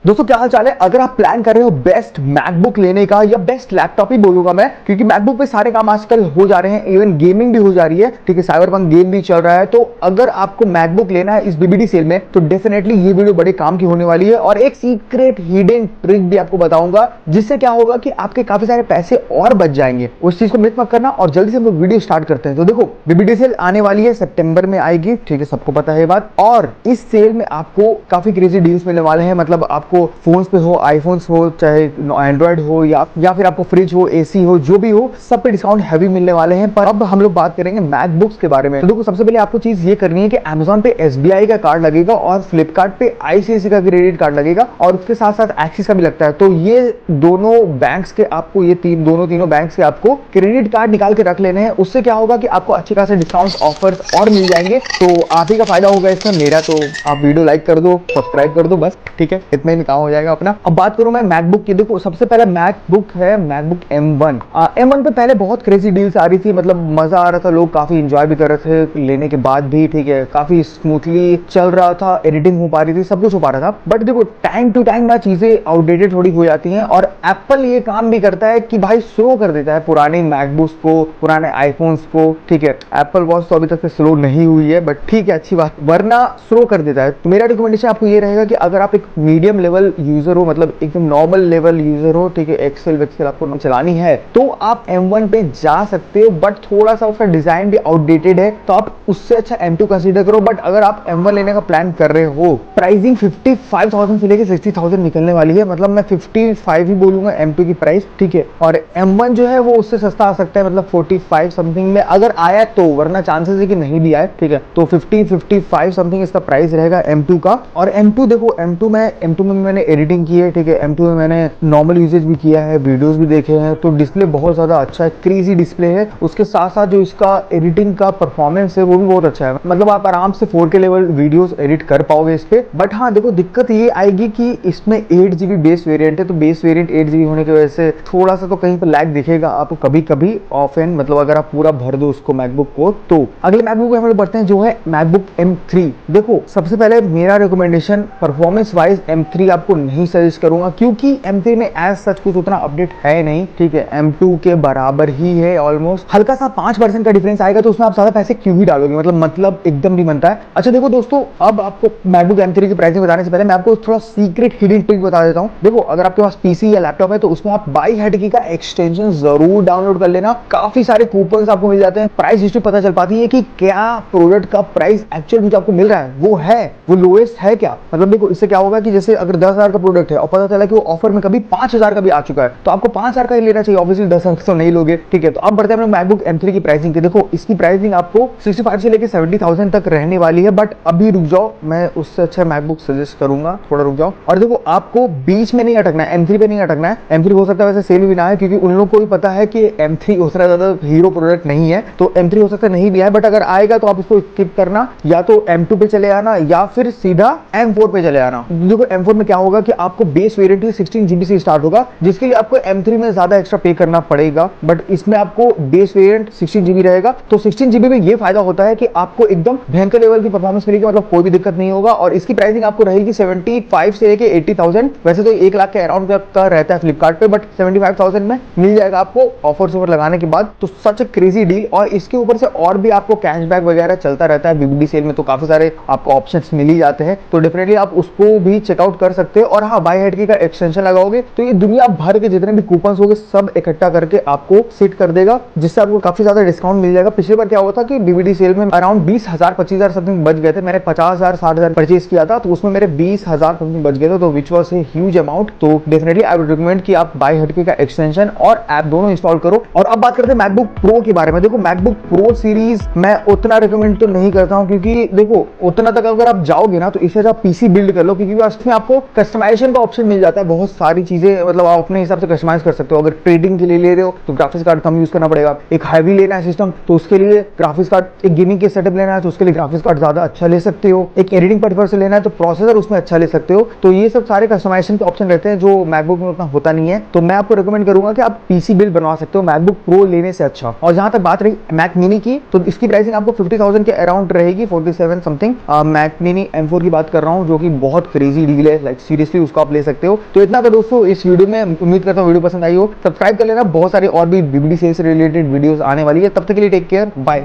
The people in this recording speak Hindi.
दोस्तों क्या हाल चाल है। अगर आप प्लान कर रहे हो बेस्ट मैकबुक लेने का या बेस्ट लैपटॉप ही बोलूंगा मैं, क्योंकि मैकबुक पे सारे काम आजकल हो जा रहे हैं, इवन गेमिंग भी हो जा रही है, ठीक है, साइबरपंक गेम भी चल रहा है। तो अगर आपको मैकबुक लेना है इस बीबीडी सेल में तो डेफिनेटली ये वीडियो बड़े काम की होने वाली है। और एक सीक्रेट हिडन ट्रिक भी आपको बताऊंगा, जिससे क्या होगा कि आपके काफी सारे पैसे और बच जाएंगे। उस चीज को मिस मत करना और जल्दी से हम लोग वीडियो स्टार्ट करते हैं। तो देखो, बीबीडी सेल आने वाली है, सितंबर में आएगी, ठीक है, सबको पता है ये बात। और इस सेल में आपको काफी क्रेजी डील्स मिलने वाले हैं। मतलब आपको फोन्स पे हो, आईफोन्स हो, चाहे एंड्रॉइड हो या फिर आपको फ्रिज हो, एसी हो, जो भी हो, सब पे डिस्काउंट हैवी मिलने वाले हैं। पर अब हम लोग बात करेंगे मैकबुक्स के बारे में। तो देखो, सबसे पहले आपको चीज ये करनी है कि अमेजॉन पे एसबीआई का कार्ड लगेगा और फ्लिपकार्ट पे आईसीआईसी का क्रेडिट कार्ड लगेगा और उसके साथ साथ एक्सिस का भी लगता है। तो ये दोनों बैंक्स के आपको, ये तीनों बैंक्स के आपको क्रेडिट कार्ड निकाल के रख लेने हैं। उससे क्या होगा कि आपको अच्छे खासे डिस्काउंट ऑफर्स और मिल जाएंगे। तो आप ही का फायदा होगा इसमें, मेरा तो आप वीडियो लाइक कर दो, सब्सक्राइब कर दो, बस ठीक है, इतना ही काम हो जाएगा अपना। अब बात करूं मैं मैकबुक की। देखो, सबसे पहला मैकबुक है मैकबुक M1। M1 पे पहले बहुत क्रेजी डील्स आ रही थी, मतलब मजा आ रहा था, लोग काफी एंजॉय भी कर रहे थे लेने के बाद भी, ठीक है, काफी स्मूथली चल रहा था, एडिटिंग हो पा रही थी, सब कुछ हो पा रहा था। बट देखो, टाइम टू टाइम ना चीजें आउटडेटेड थोड़ी हो जाती हैं और एप्पल ये काम भी करता है कि भाई स्लो कर देता है पुराने मैकबुक्स को, पुराने आईफोन्स को, ठीक है। एप्पल वॉच तो अभी तक स्लो नहीं हुई है, बट ठीक है, अच्छी बात, वरना स्लो कर देता है। तो मेरा रिकमेंडेशन आपको ये रहेगा कि अगर आप एक मीडियम लेवल यूजर हो, मतलब एकदम नॉर्मल लेवल यूजर हो, ठीक है, एक्सेल वेक्सेल आपको चलानी है, तो आप M1 पे जा सकते हो। बट थोड़ा सा उसका डिजाइन भी आउटडेटेड है, तो आप उससे अच्छा M2 कंसीडर करो। बट अगर आप M1 लेने का प्लान कर रहे हो, प्राइसिंग 55,000 से लेके 60,000 निकलने वाली है। मतलब मैं 55 ही बोलूंगा M2 की प्राइस, ठीक है। और M1 जो है वो उससे सस्ता आ सकता है, मतलब 45 समथिंग में अगर आया तो, वरना चांसेस है कि नहीं भी आए, ठीक है। तो 55 समथिंग इसका प्राइस रहेगा M2 का। और M2 देखो, M2 में मैंने एडिटिंग की है, ठीक है, M2 में मैंने नॉर्मल यूजेज भी किया है, वीडियोस भी देखे हैं, तो डिस्प्ले बहुत ज्यादा अच्छा है, क्रेजी डिस्प्ले है। उसके साथ साथ जो इसका एडिटिंग का परफॉर्मेंस है वो भी बहुत अच्छा है। मतलब आप आराम से 4K लेवल वीडियोस एडिट कर पाओगे इस पे। बट हाँ देखो, दिक्कत ये आएगी कि इसमें 8GB बेस वेरिएंट है, तो बेस वेरिएंट 8GB होने की वजह से थोड़ा सा तो कहीं पर लैग दिखेगा आपको कभी कभी ऑफ एंड, मतलब अगर आप पूरा भर दो उसको मैकबुक को। तो अगले मैकबुक पे हम लोग बढ़ते हैं, जो है मैकबुक M3। देखो, सबसे पहले मेरा रिकमेंडेशन परफॉर्मेंस वाइज M3 आपको नहीं सजेस्ट करूंगा, क्योंकि M3 में एज सच कुछ उतना अपडेट है नहीं, ठीक है, M2 के बराबर ही है ऑलमोस्ट। हल्का सा 5% का डिफरेंस आएगा, तो उसमें आप ज्यादा पैसे क्यों ही डालोगे, मतलब एकदम नहीं बनता है। अच्छा देखो दोस्तों, अब आपको मैकबुक M3 की प्राइसिंग बताने से पहले मैं आपको थोड़ा सीक्रेट हिडन ट्रिक बता देता हूं। देखो, अगर आपके पास पीसी या लैपटॉप है तो उसमें आप बाई हेड की का एक्सटेंशन जरूर डाउनलोड कर लेना। काफी सारे कूपन आपको मिल जाते हैं, प्राइस हिस्ट्री पता चल पाती है कि क्या प्रोडक्ट का प्राइस एक्चुअल में जो आपको मिल रहा है वो लोएस्ट है क्या। मतलब देखो, इससे क्या होगा कि जैसे अगर 10,000 का प्रोडक्ट है और पता चला कि वो ऑफर में कभी 5,000 का भी आ चुका है, तो आपको 5,000 का ही लेना चाहिए, ऑब्वियसली 10,000 तो नहीं लोगे, ठीक है। तो अब बढ़ते हैं अपने मैकबुक M3 की प्राइसिंग के। देखो, इसकी प्राइसिंग आपको 65 से लेके 70,000 तक रहने वाली है। बट अभी रुक जाओ, मैं उससे अच्छा मैकबुक सजेस्ट करूंगा, थोड़ा रुक जाओ। और देखो, आपको बीच में नहीं अटकना है, M3 पे नहीं अटकना है। M3 हो सकता है वैसे सेल भी ना है, क्योंकि उन लोगों को भी पता है कि M3 उतना ज्यादा हीरो प्रोडक्ट नहीं है, तो M3 हो सकता है नहीं भी आए। बट अगर आएगा तो आप इसको स्किप करना, या तो M2 पे चले आना या फिर सीधा M4 पे चले आना। देखो, M4 में क्या होगा कि आपको बेस वेरिएंट 16GB से स्टार्ट होगा, जिसके लिए आपको M3 में ज्यादा एक्स्ट्रा पे करना पड़ेगा। बट इसमें आपको बेस वेरिएंट 16GB रहेगा, तो 16GB में ये फायदा होता है कि आपको एकदम भयंकर लेवल की परफॉर्मेंस मिलेगी, मतलब कोई भी दिक्कत नहीं होगा। और इसकी प्राइसिंग आपको रहेगी 75 से लेके 80,000। वैसे तो 1 लाख के अराउंड का रहता है फ्लिपकार्ट पे, बट 75,000 में मिल जाएगा आपको ऑफर लगाने के बाद। तो सच अ क्रेजी डील। और इसके ऊपर से और भी आपको कैशबैक वगैरह चलता रहता है बीबीडी सेल में, तो काफी सारे आपको ऑप्शंस मिल ही जाते हैं, तो डेफिनेटली आप उसको भी चेकआउट कर सकते हो। और हाँ, बाय हेड की का एक्सटेंशन लगाओगे तो ये दुनिया भर के जितने भी कूपन होंगे सब इकट्ठा करके आपको सेट कर देगा, जिससे आपको काफी ज्यादा डिस्काउंट मिल जाएगा। पिछली बार क्या हुआ था कि बीबीडी सेल में अराउंड 20,000 25,000 समथिंग बच गए थे। मैंने 50,000 60,000 परचेज किया था, तो उसमें मेरे 20,000 समथिंग बच गए थे, तो which was a huge amount. तो डेफिनेटली आई वुड रिकमेंड कि आप बाय हेड का एक्सटेंशन और ऐप दोनों इंस्टॉल करो। और अब बात करते हैं मैकबुक प्रो के बारे में। देखो, मैकबुक प्रो सीरीज मैं उतना रिकमेंड तो नहीं करता हूं, क्योंकि देखो, उतना तक अगर आप जाओगे ना तो इससे आप पीसी बिल्ड कर लो, क्योंकि उसमें आपको कस्टमाइजेशन का ऑप्शन मिल जाता है, बहुत सारी चीजें, मतलब आप अपने हिसाब से कस्टमाइज कर सकते हो। अगर ट्रेडिंग के लिए ले रहे हो तो ग्राफिक्स कार्ड कम यूज करना पड़ेगा। एक हैवी लेना है सिस्टम तो उसके लिए ग्राफिक्स कार्ड, एक गेमिंग के सेटअप लेना है तो उसके लिए ग्राफिक्स कार्ड ज्यादा अच्छा ले सकते हो। एक एडिटिंग पर्पस से लेना है तो प्रोसेसर उसमें अच्छा ले सकते हो। तो ये सब सारे कस्टमाइजेशन के ऑप्शन रहते हैं, जो मैकबुक में उतना होता नहीं है। तो मैं आपको रिकमेंड करूंगा कि आप पीसी बिल्ड बनवा सकते हो मैकबुक प्रो लेने से अच्छा। और जहां तक बात रही मैक मिनी की, तो इसकी प्राइसिंग आपको 50,000 के अराउंड रहेगी, 47 समथिंग। मैक मिनी M4 की बात कर रहा हूँ, जो कि बहुत क्रेजी डील है, लाइक सीरियसली उसको आप ले सकते हो। तो इतना तो दोस्तों इस वीडियो में, उम्मीद करता हूँ वीडियो पसंद आई हो। सब्सक्राइब कर लेना, बहुत सारी और भी BBD सेल से रिलेटेड वीडियोस आने वाली है। तब तक के लिए टेक केयर, बाय।